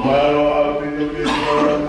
Maro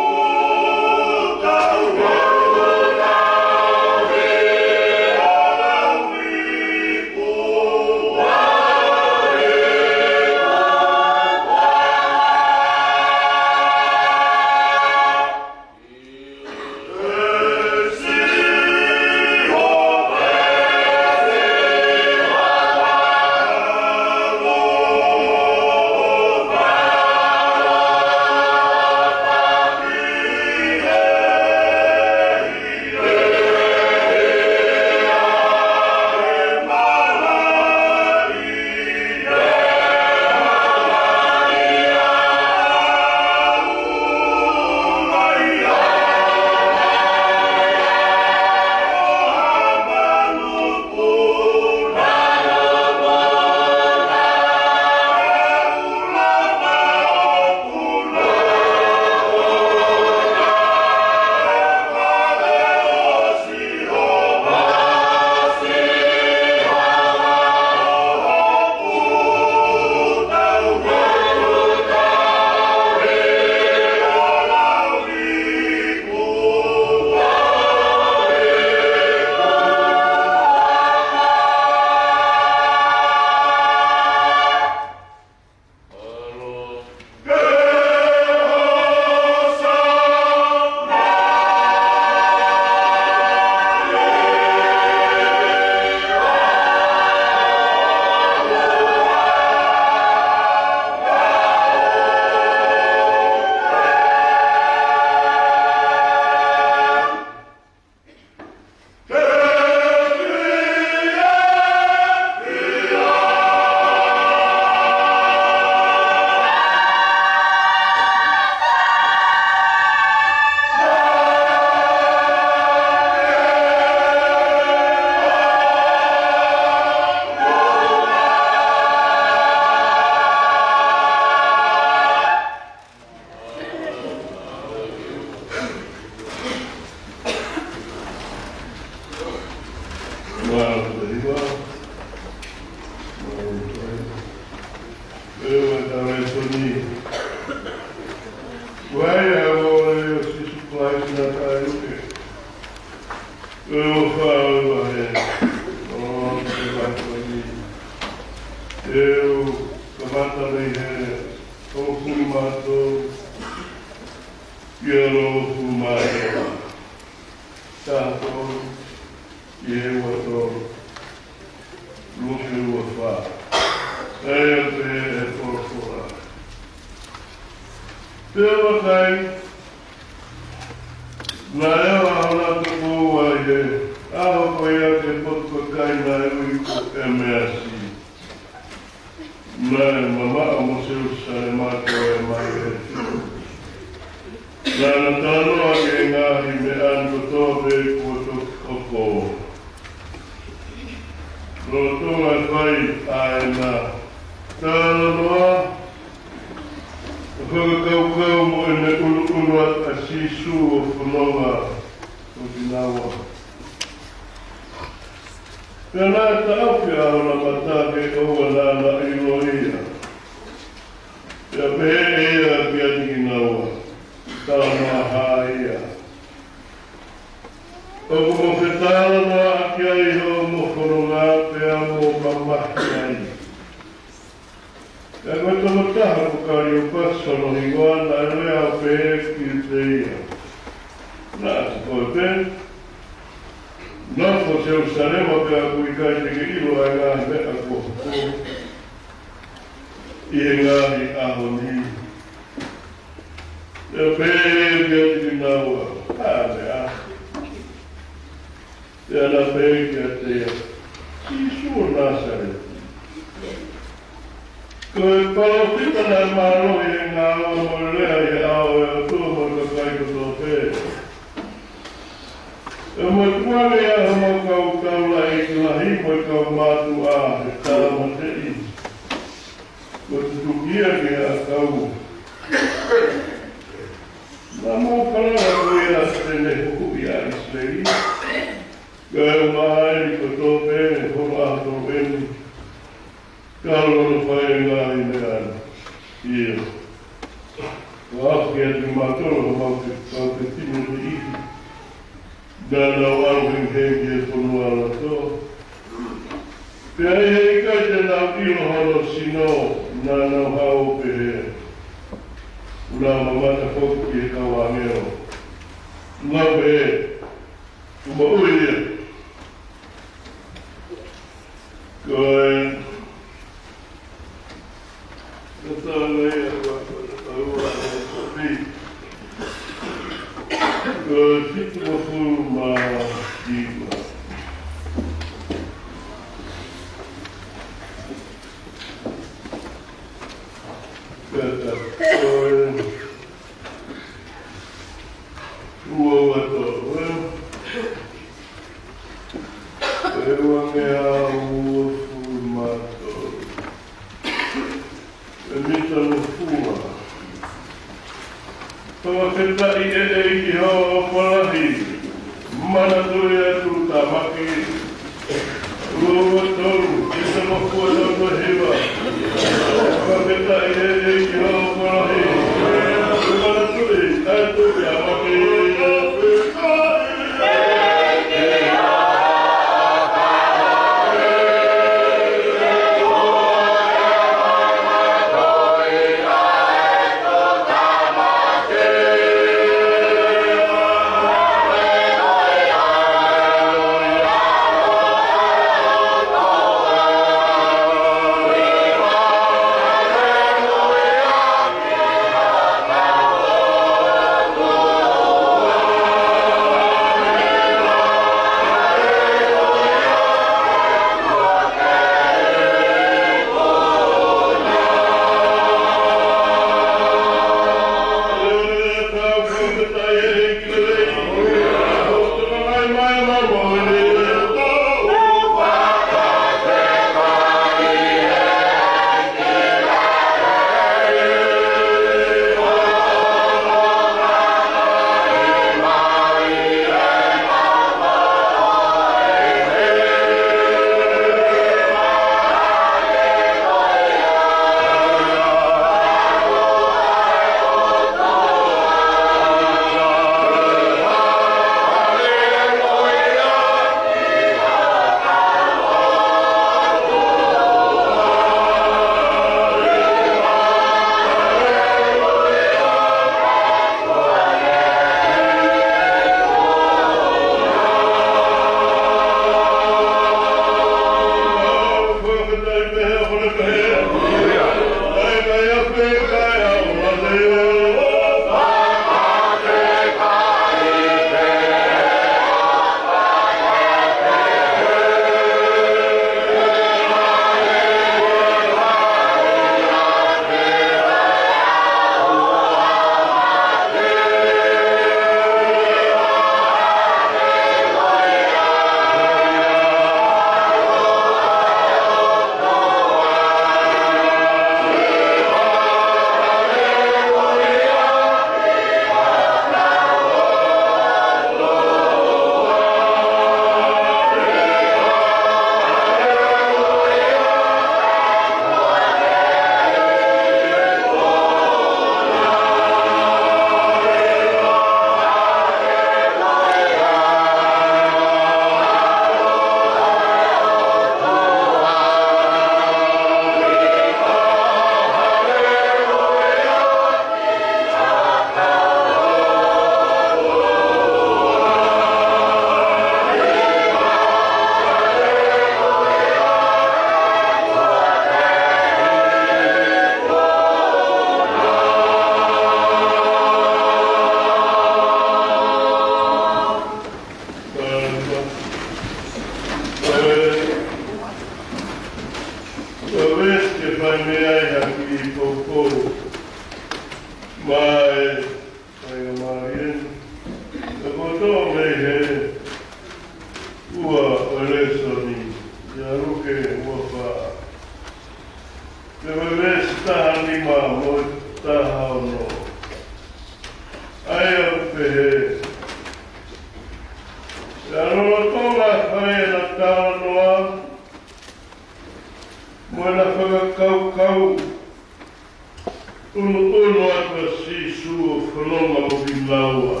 laua.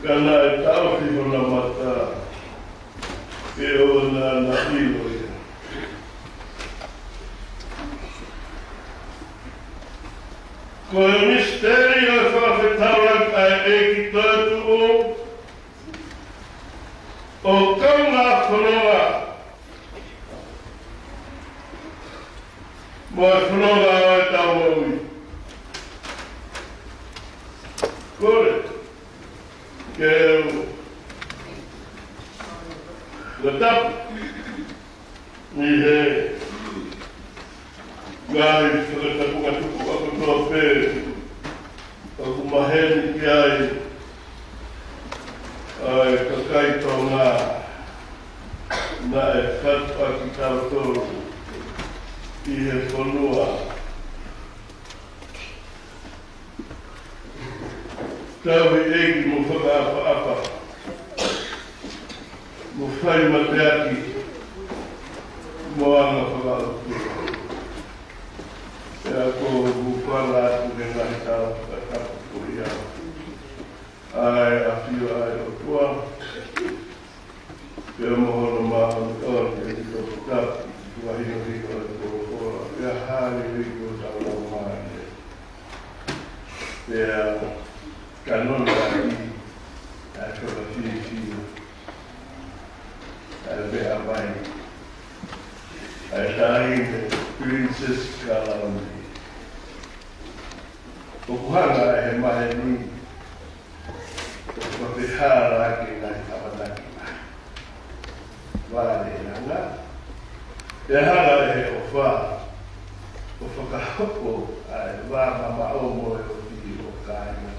Kana e tau ki hona mata e ona na ilo ia. Ko e misteri o whawhetaurak ai e ki tōtu o kaunga whanonga. Mo e whanonga o e tau maui. Kore, ke eu watapu ni he ngai whakatapunga tuku ako toa pē ako maheni ki ai kakai tau ngā na e whatpa ki tau tōru i he whanua. Tau i egi mo whakaapa-apa, mo whai mateaki, mo anga whakaapa. E ako mo whala atu me ngahi tau whakaapa ko ia. Ai a whio ai o tua, pia mohono maha ni ora, e ni tō whakaapa, kua hino hiko e tō ora, pia hāni hiko tau lau maha. Pia kanona i a toka whiwhiu a mea mai a taine Princess Kalaundi. O kuhanga e he mahe ni o whawhihara ake ngai kawanaki mai. Wāre nanga. E hara e he o whā o whakahoko a e wā mama o moe o tiki o kāinga.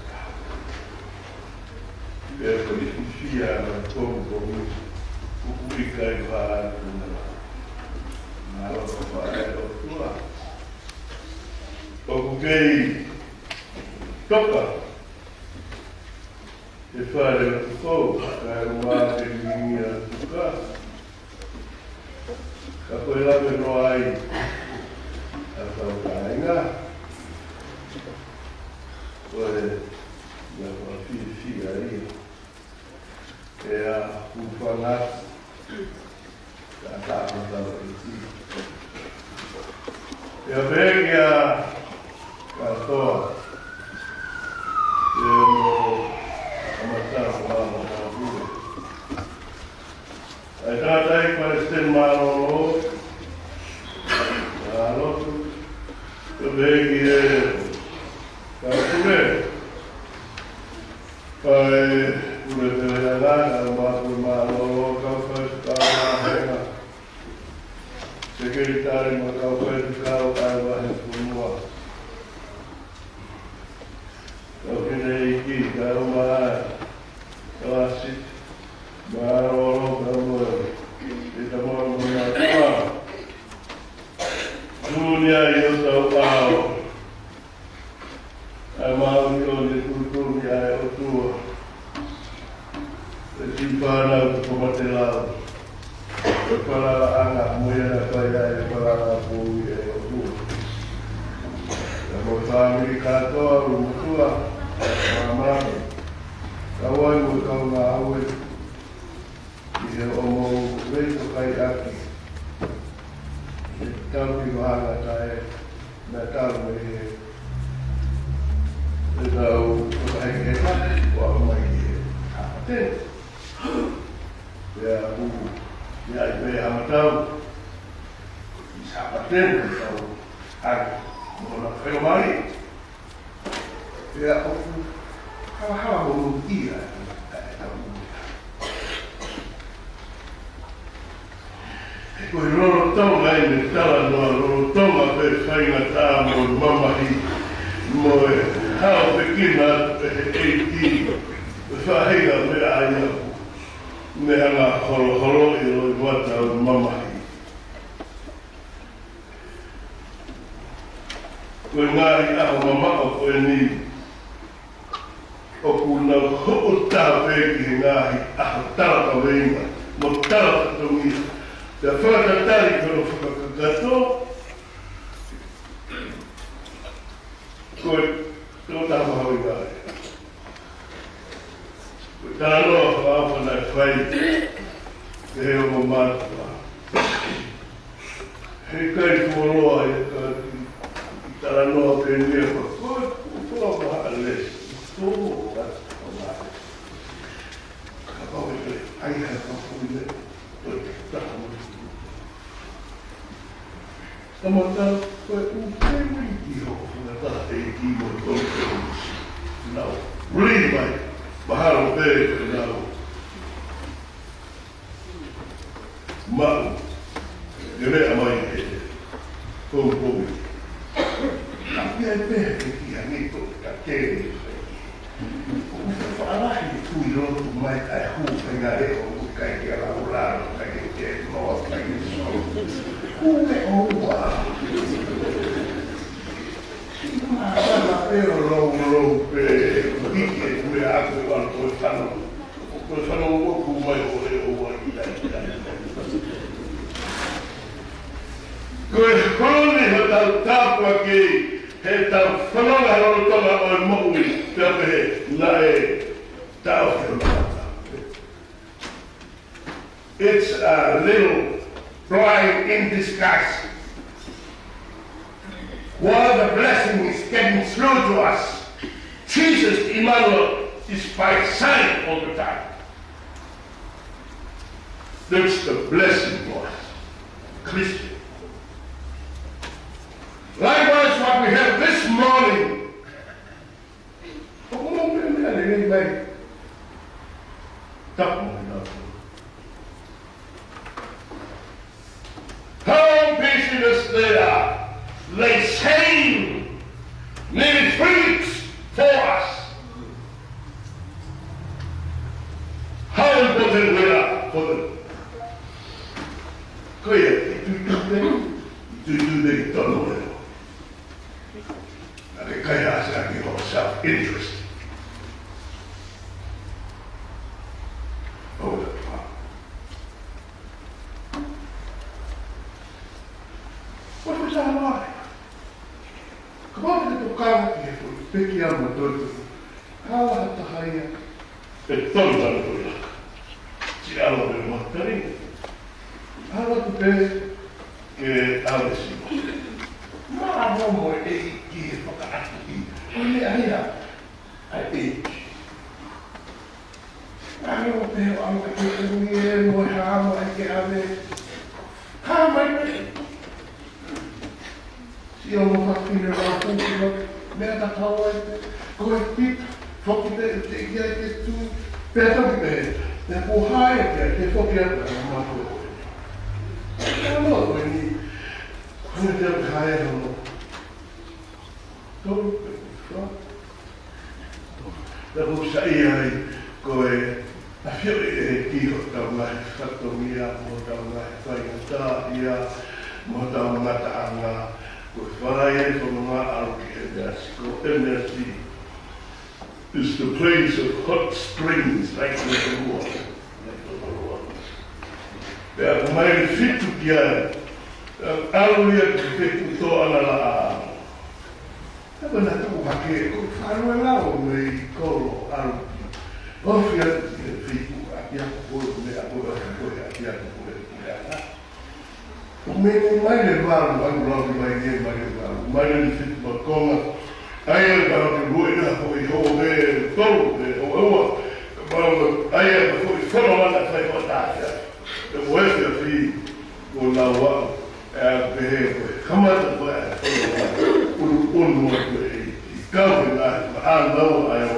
E ko i whiwhia na tōngo o kuika i whāatu na nā roko whae o tua. O kukei toka e whaere o tukou, ka e rua te mingia tuka. Ka koe lawe roa ai a tau kāinga. Koe na kua whiwhia ia. E a uwhangat ka tāpatawa i ti. E a vēgia katoa e mo amatara wāna nā vure. Ai tātai Palestine Marolo, nā lotu, e vēgia ka ture. Kai ure te rea ngana o mātua Marolo, kau whaetu kāu henga. Sekeritari ma kau whaetu kāu ai wahe whunua. Kau kene i ki, kau maa, kau asit, Marolo, kau moe, e ta moe muna tua. Dunia i o tau ao. Ai mauri o ne kutumi ai o tua. E ti whanau te komate lau. E whanau anga muia kai ai e whanau pui e o tua. E mo whanau katoa o mutua, whanau. Kawai mo kau ngā aue. I he omo reito kai aki. E tau ki wahanga tae, na tau me he. E tau whakaheke tae, wā mai ki he hapate. Pea uhu, ia i pēa amatau, i hapate, tau hake, mōna whakamari. Pea uhu, hawa mōnu ia, e tau uhu. E koe roro tonga i me tala noa, roro tonga pe whainga tā mō mamahi, mō e hao pekina e eiti, e whahega me aia, me hanga holo i roi wata o mamahi. Koe ngāri aho mamao koe ni, o kuna ho'o tā peki ngāhi aho tarata weinga, mo tarata tongia. Te whakatari kono whakakakato, koe tō ta Taloa whaafana whai, te heo mo mātua. Hei kai kōroa e ka taranoa pe nia pa koe kua maha les. Tō o maha. Ka pau e te aiha ka pui ne. Toi te taha mo. Tamata koe upewi ki ho. Nga taha e ki mo tō te homusi. Nau. Rui mai. Mahalo pere koe nau. Mau. E mea mai e kou koui. Ka pia e pere ke ki anito ka kere. O whaarahi e kui roto mai kai hu penga e o kai ki ala uraro kai ke te noa kai ke so. Ku me o ua. Maa peo rou pe hiki e kue aku wano koe whano. Koe whano woku mai o e o wai i tai. Koe kone ho tau tāpua ki he tau whanonga haro tonga o e moui te ape he la e tau he mata. It's a little pride in disguise. While the blessing is getting through to us, Jesus Emmanuel is by side all the time. That's the blessing for us, Christian. Likewise, what we have this morning. How patient they are. They save many fruits for us. How important we are for them. Clear, do they don't know it. And the chaos of self-interest. Oh, the problem. What was our life? Come on, little car here for Picky on my daughter. How at the higher? It's so done. See, I love it. What doing? I love the best. I was ma no more e ki whakaati. Ole aia, I eat. I don't know I'm going to get in or how I get out there. How am I ready? See, I'm going to figure out something. Meta power, go and keep fucking get to better bed. They're for higher there, they're for the other. I don't know when you come higher. Da busa ia koe a fio e ki ho tau ngai whatomia mo tau ngai whaingata ia mo tau ngata anga koe wharai e tono ngā aruki e Mexico. MSC is the place of hot springs like the water. Pea ko mai fitu ki ai aruia ki fitu to ana la a Tapa na tau hake, ko whanua lau mei koro aru. Ofi atu ki e whiku, aki ako koro me ako koe, aki ako koe ki ana. O me mai le waru, anu rauki mai ne mai le waru. Mai le whiku ma konga. Ai e ka rauki rui na hoi ho me toro me o ewa. Ai e ka hoi whono mana whai o tātia. E moefi a whi o lau wau. E a pehe koe. Kamata koe a whono unu koe i kau e ngai. Ma a lau ai o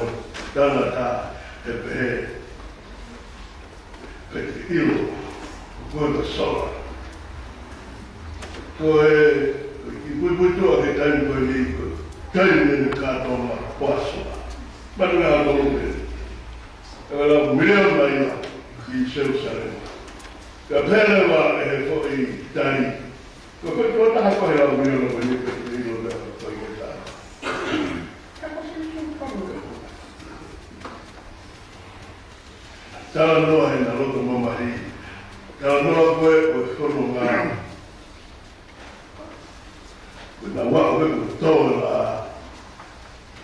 tana tā e pehe. Pe te ilo. Koe ka sola. Koe ki pui toa ke taimi koe ni koe. Taimi nene kātoa ma pasua. Manu ngā tolu me. E lau milion mai na i Jerusalem. Ka pere wa e he fo i tani. Ko koe taha koe lau milion koe ni koe te ilo mea koe i tani. Tala noa he na roto mamahi. Tala noa koe o e whono ngā. Koe na wao koe koe tō la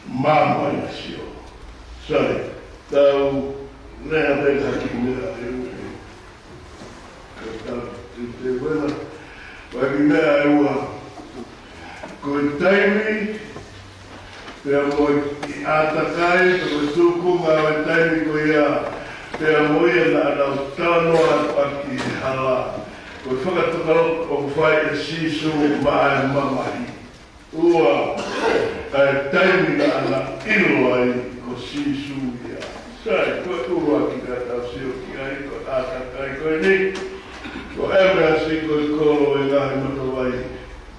māmai na sio. Sorry, tau Lea vei haki mea e ue. Te wena, waki mea e ua. Ko i taimi, pea moi i ātakai, ko i tūkunga o i taimi ko ia, pea moi e na anau tānoa aki hala. Ko i whakatokaro o whai e sisu maa e mamahi. Ua, kai taimi na ana ilo ai ko sisu ia. Sai, ko ua ki ka tau sio ki ai, ko ātakai ko e ni. Ko ewea si ko i kolo e ngahi matawai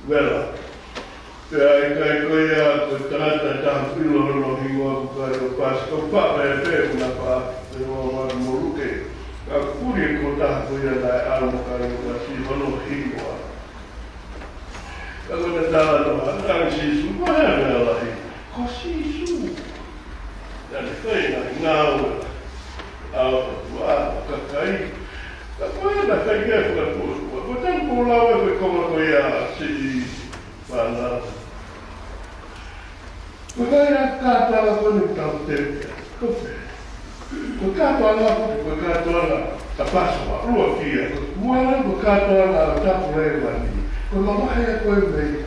wela. Pea i kai ko ia, ko tangata taha pilo rono hingoa ku kai o pasi. Ko papa e pe una pa, e o mara moruke. Ka kuri ko taha ko ia nai alo kai o pasi, wano hingoa. Ka kone tala noa, nang sisu, ko hea mea lahi. Ko sisu. Nani kai nai ngāua. Ao tua, kakai. Ka koe na kai kia kua kua. Ko tangu lau e koe koma ko ia si whanau. Ko kai a kātala kone tau tepia. Ko pe. Ko kātala ko kātala ta pasua, rua kia. Ko muana ko kātala a tapu rei wani. Ko mamahi a koe mei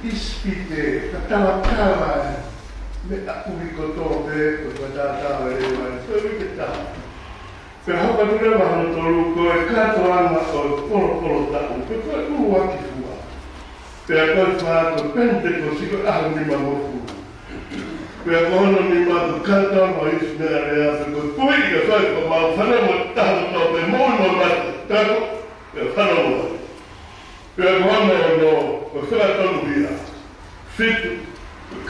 ispite, ka talakala me apuri koto pe, ko tātala rei wani. Koe wike tāma. Pe hapa nure mahano tolu koe kātala o polo tāu. Pe koe kuru waki fua. Pe a koe whātu pente ko siko ahu ni mamofu. Pe a kohono ni mātu kātala mo isi mea rea. Pe koe pui i a whai ko mau whanau mo tahu tō pe mōi mo matu. Tāko, pe a whanau mo. Pe a kohono no, ko whakatonu hia. Fitu,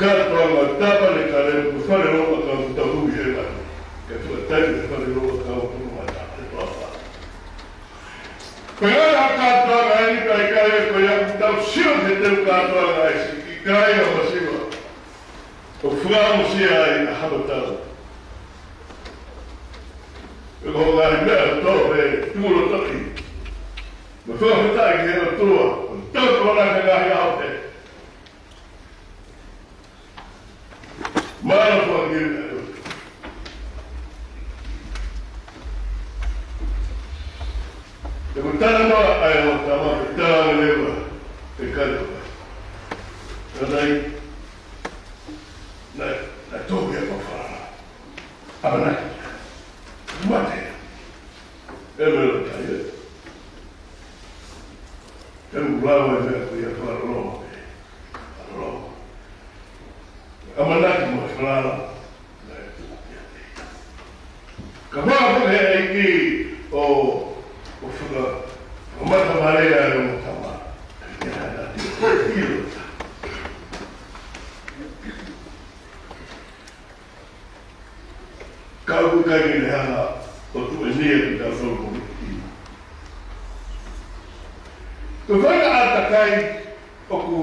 kātala mo tāpane kare, ko whare roka kau tahu he mani. Ka tua taime whare roka kau punu mata. E toa. Ko ia kātala ai kai kai ko ia tau sio te teu kātala ai si. Ki kai a masiwa. O whaamu si ai a hamatau. E ko ngai mea tō e tūro toki. Ma whaamutai ki hena tua. O tau kona ka ngahi au te. Mana whaaki mea. E ko tāna noa ai o tama e tāna lewa e kaitoa. Nai, na tōki a kawhara. Aranai. Mate. E mera tai e. Tēmu lawa e mea kui a whara roa. Roa. Amanaki mo whara. Nai tōki a te. Ka whaka he ai ki o whaka. O mata marea e o tama. Ka kera na te hiro. Kau kai ni hana o tu e nia ki tau tau kumi ki. Ko whaika atakai o ku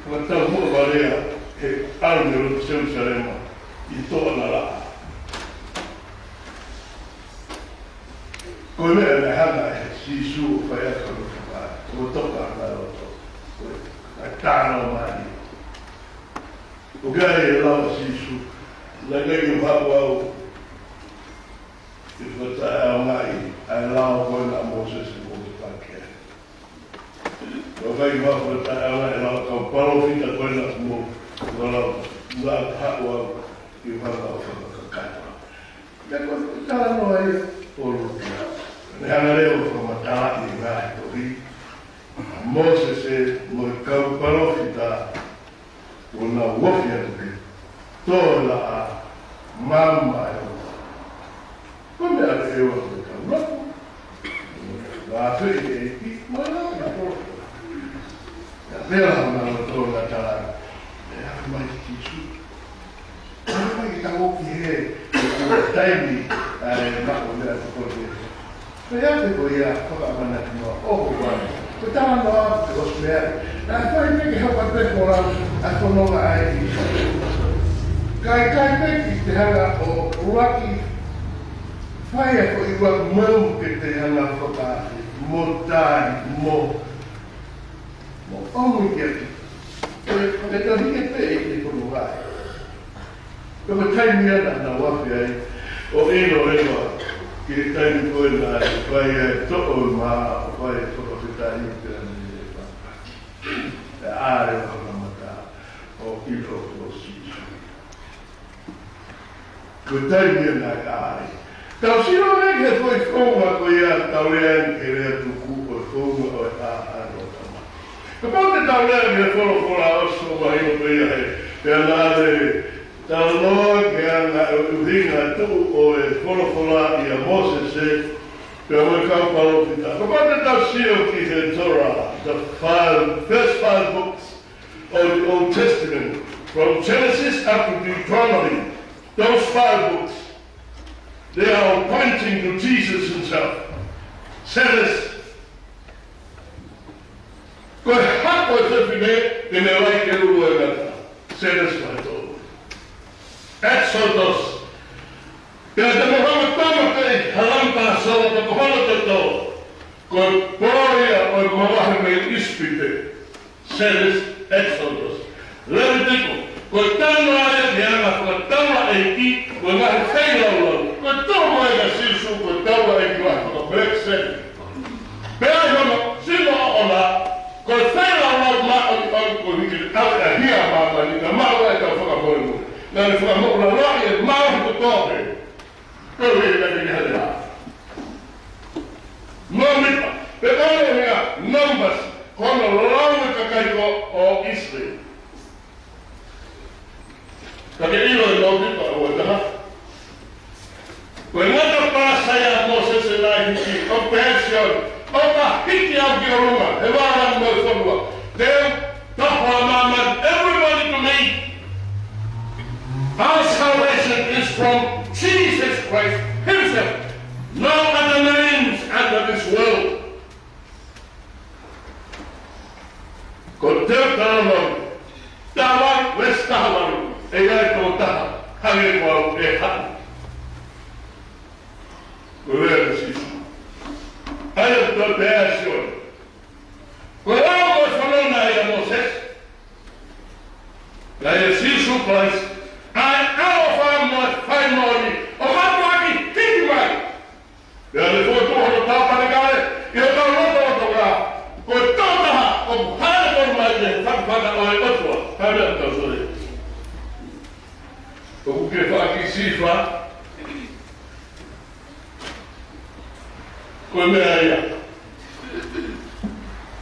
whakatau mua warea he aru ni roto Jerusalema i toa na raa. Ko mea me hana e sisu o whai aka no whakai. Ko toka na roto. Ko tāna o mahi. Ko gai e lawa sisu. Na gai o hapu au. I whatai au ngai, ai lao koe na Moses e Moses Pākea. Ko kai wha whatai au ngai, lao kau parofita koe na mo, walau ngā haku au i whaka o whakakakatua. Ia koe tāna noa ia, o rukia. Ne hana reo whamatāti i ngā he tohi. Moses e mo kau parofita o nā wofia tuki. Tō la a mama e o. Kone a te ewa koe ka rapu. Ngā whai e ki, mana o na poroko. Ia pēra hana o tō ngā taranga. E haka mai ki su. Haka mai ki ta oki he, o taimi, mako mea te kore. Pea te ko ia, whakaamana ki noa, oho wani. Ko tāna noa, te osu mea. Nā whai meki hapa peko rau, a whanonga ai ki. Kai meki te hanga o uraki. Whai a ko iwa mau ke te hanga whakaati, mo tāi, mo omu ki ati. Koe te hike te e te kono wai. Koe taimi ana na wafi ai, O ino ewa, ki taini koe nai, vai e toko maa, vai e toko te tai te ane e papa. E are wa kamata, o ilo o sisu. Ko taini e nai ai. Tau siro e ke koe konga koe ia tau lean ke rea tuku o konga o e a ano tama. Ka pau te tau lean ke folo fola oso wa ino koe ia he, te anare, tau noa ke anga uhinga tu o e wholofola i a Moses e pe a mai kau palopita. Ka pate tau sio ki te Torah, the first five books of the Old Testament, from Genesis up to Deuteronomy, those 5 books, they are pointing to Jesus himself. Says, koe hako e tepine, te me lai ke uru e gata. Says my Lord. Exodus. Kaya te mohama tama kei halampa sawa te kohana te tau. Koe poroia o mawahe me ispite. Says Exodus. Levitico. Koe tano aia te anga koe tama e ki koe ngahe whailau. Koe tama e ka sisu koe tama e ki wahe koe Brexit. Pea hono, sino ona, koe whailau ma o koe hiki au e hia mama ni ka mawa e ka whakamoimu. Nā ni whakamoku la rai e mahi ko tōpe. Koe hei nake ni hale hā. Nō mipa, pe kone hea Numbers, kono laue kakaiko o Israel. Kake ilo e nō mipa o e taha. Koe ngata pāsaya Moses e nai hiki, o Persion, o ka hiki au ki o runga, he wāran mo e whanua. Teo, taha māman, everybody to me. Our salvation is from Jesus Christ himself. No other names under this world. Ko teo tāmaru, tāwai wes tāmaru, e ai tō taha, hange wau e hatu. Ko rea sisu. Aia tō te asion. Ko rao ko whanona e a Moses. La e sisu Christ. Ai ao whai mori, o hatuaki hiki mai. Ea le fōi tōhoro tāpare kāre, i o tau roto o tō rā. Koe tōtaha, o hae tōru mai te whakawhaka o e otua. Hae mea tau sore. O kuke whaki sifa. Koe mea ia.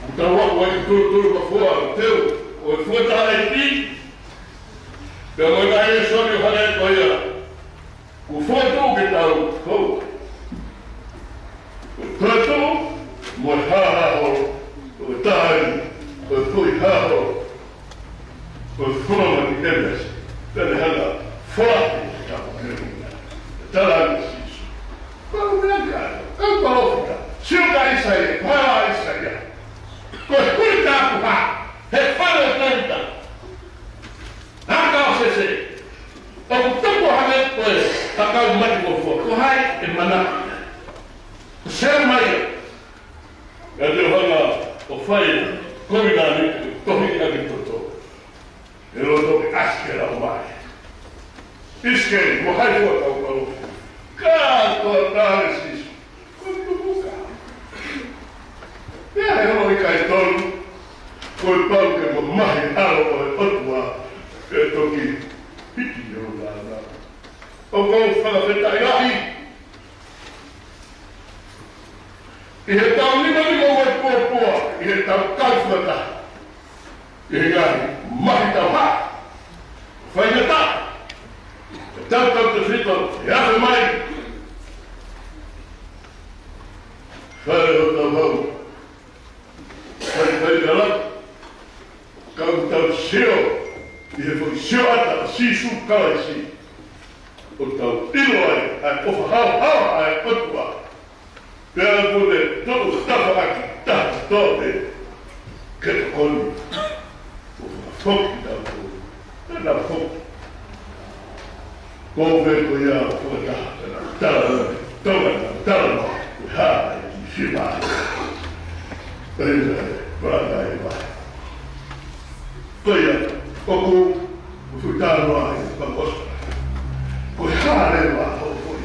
O tau wako ai turu ka fua o teu, o e fuataha e ti. Pea moi ka e sori o hane koe ia. Ko fōtō ke tau kou. Ko tōtō, mo e hāhao, o e tāi, o e pui hāhao, o e whunama ki emes. Tēne hana, whāti te kapu kērunga. Tālani sisu. Kau mea kāra, kau paofika. Siuka isaia, paha isaia. Ko e kuri tāku hā, he whare tēnta. Nāka o sese. O kutoko hame koe, takau mati ko fua. Ko hai e manaki. Ko sera mai. Ea te hanga o whai, komina ni, tohi ake toto. E roto ke askera o mai. Iskeri, mo hai fua tau karo. Kātoa tāre sisu. Ko tukuka. Ea he hono i kai tonu. Koe pau ke mo mahi aro o e otua. E toki hiki o rāna. O kou whakawhetai ahi. I he tau lima wai pua, i he tau kauwhata. I he ngahi, mahi tau hā. Whaingata. E tau te whito, e awhi mai. Whare o tau hau. Whai kala. Kau tau sio. I he fwoi sio ata, sisu kalaisi. O tau ilo ai, ai ofa hau ai otua. Pea kone tōku tafa aki, taha tōte, keta koni. Ofa toki tau koni, tēnā toki. Kōwhe ko ia whakataha, tēnā tala tala, kui hāi ki whimai. Tēnā e, prātai e mai. Koia, oku, uwhitāroa e whakosa. Koe hāre wā, o fwoi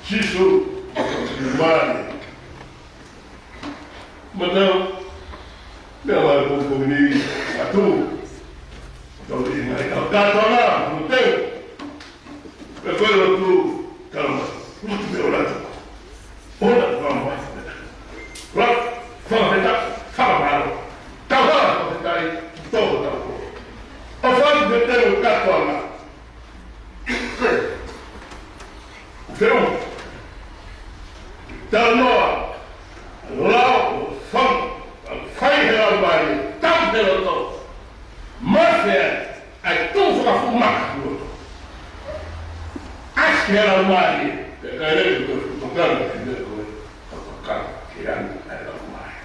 Sisu Imani Madam Dalam buku ini satu kalau ini kata orang betul betul tu kalau betul orang orang orang orang orang tak faham tahu tahu orang betul kata orang Film Danoa Lau Fang Fai Hela Bari Tam Deloto Mafia Ai tu fuka fumak Ask Hela Bari Kaya itu bukan tidak boleh bukan kian Hela Bari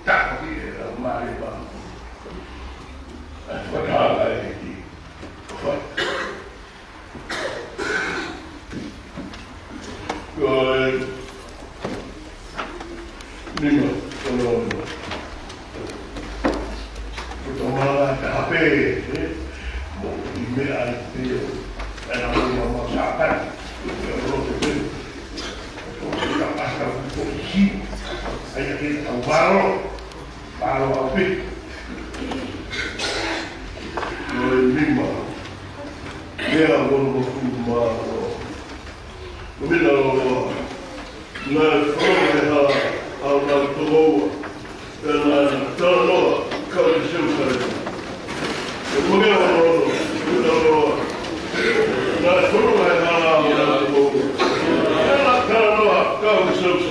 tak Hela Bari bang Padahal ini Good. Lima, kalau pertama HP, mau email itu, dan mau masakan, kalau itu, kita pasang posisi, saya kita baru HP. Lima, dia baru ومن لا يفرغها أو لا تغوى لا تغوى كون الشمس ومن لا يفرغها أو لا تغوى لا تغوى كون الشمس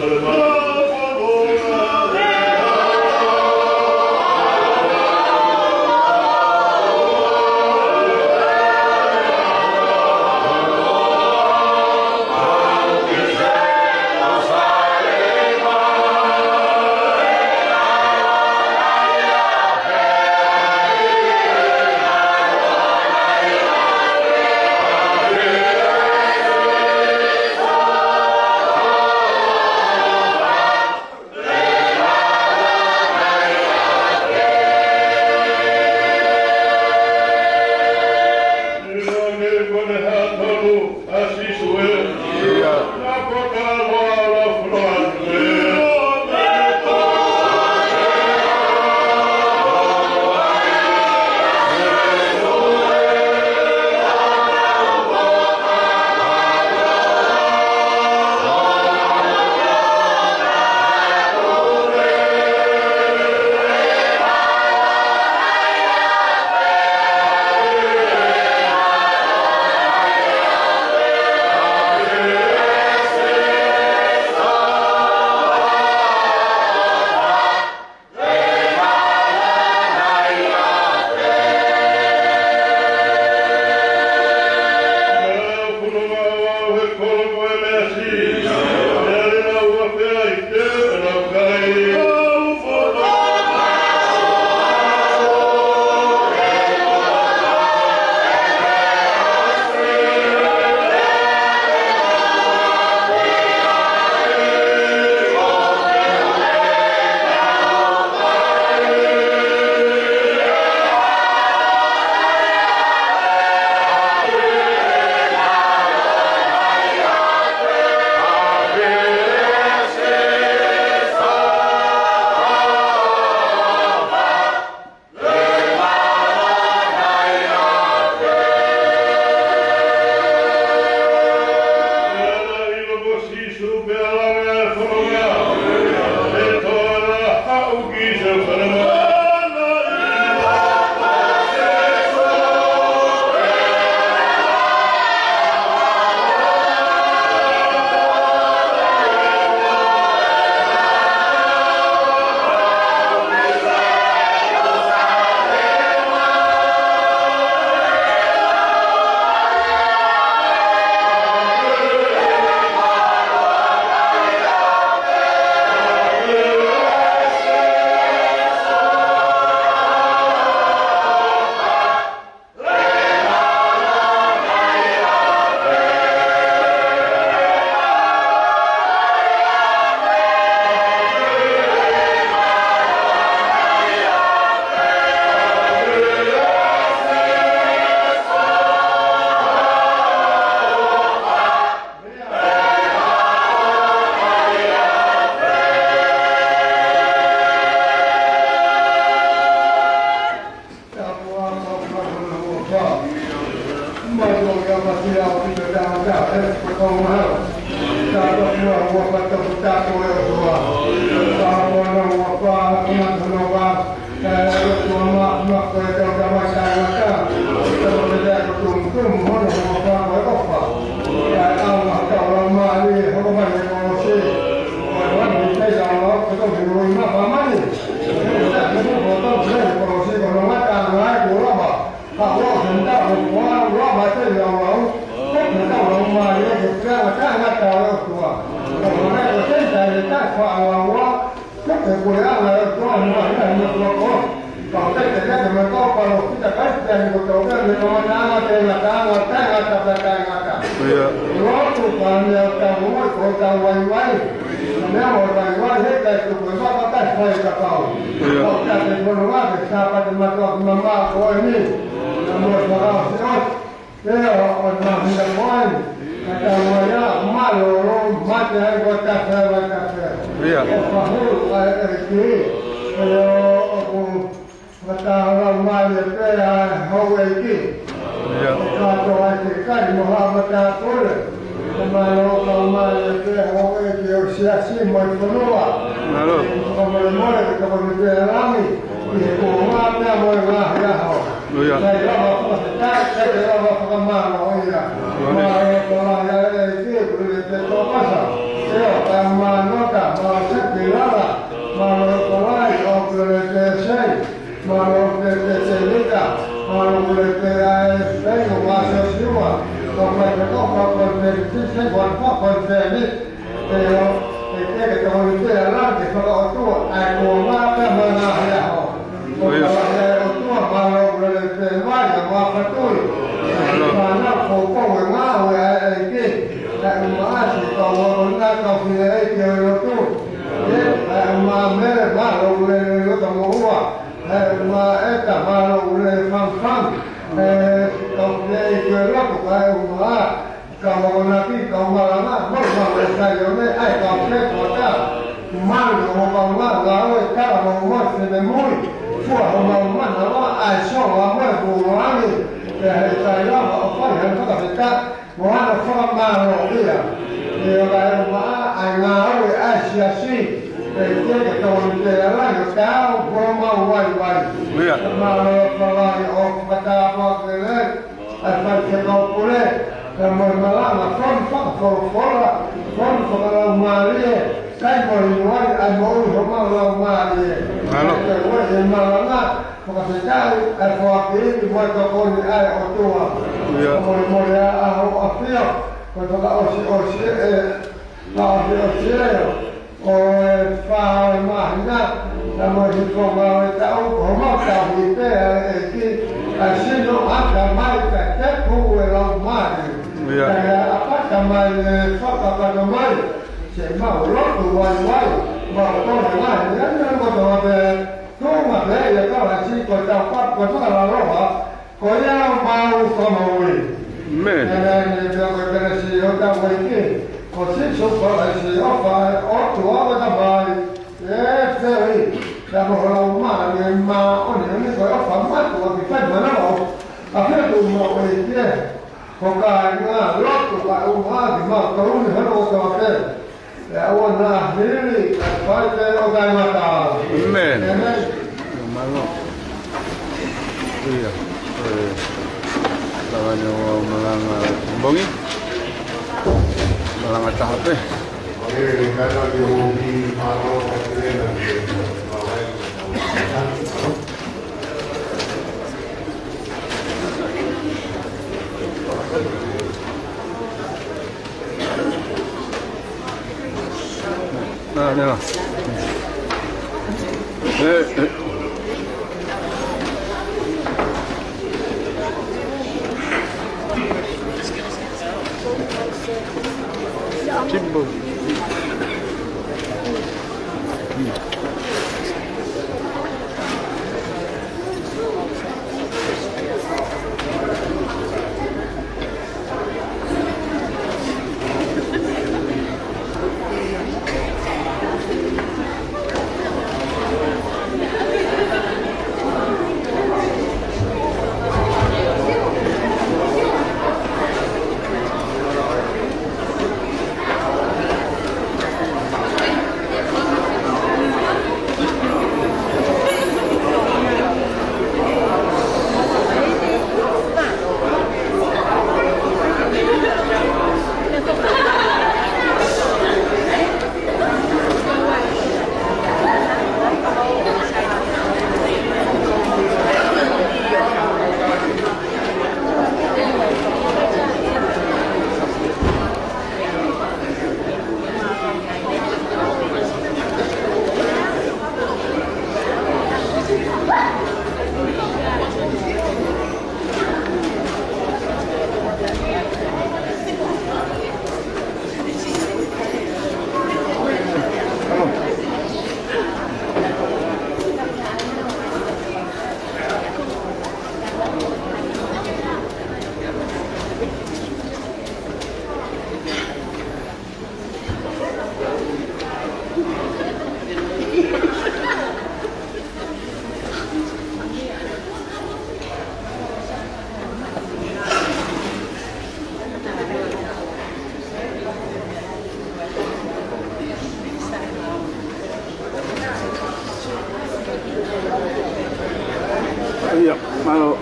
Malo,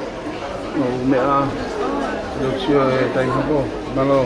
no, mẹ à, được chưa tay không có, malo.